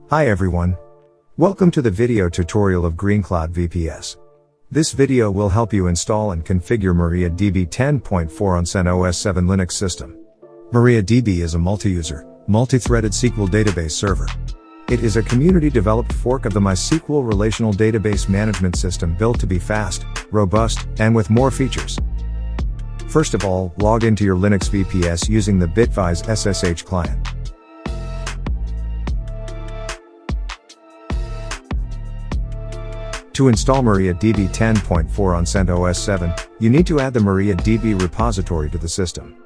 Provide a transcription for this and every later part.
Hi everyone. Welcome to the video tutorial of GreenCloud VPS. This video will help you install and configure MariaDB 10.4 on CentOS 7 Linux system. MariaDB is a multi-user, multi-threaded SQL database server. It is a community-developed fork of the MySQL relational database management system built to be fast, robust, and with more features. First of all, log into your Linux VPS using the Bitwise SSH client. To install MariaDB 10.4 on CentOS 7, you need to add the MariaDB repository to the system.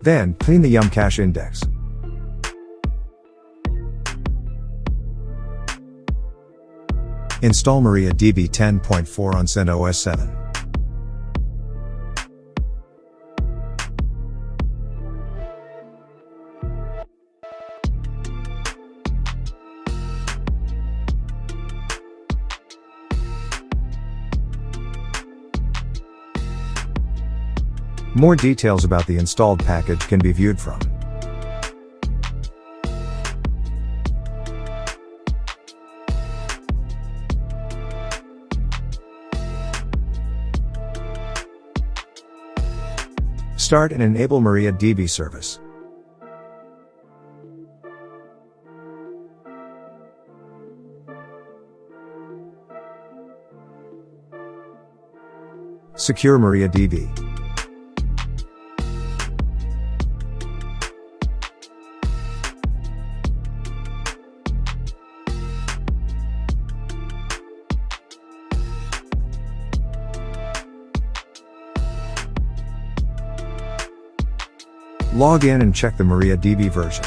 Then, clean the yum cache index. Install MariaDB 10.4 on CentOS 7. More details about the installed package can be viewed from Start and enable MariaDB service. Secure MariaDB. Log in and check the MariaDB version.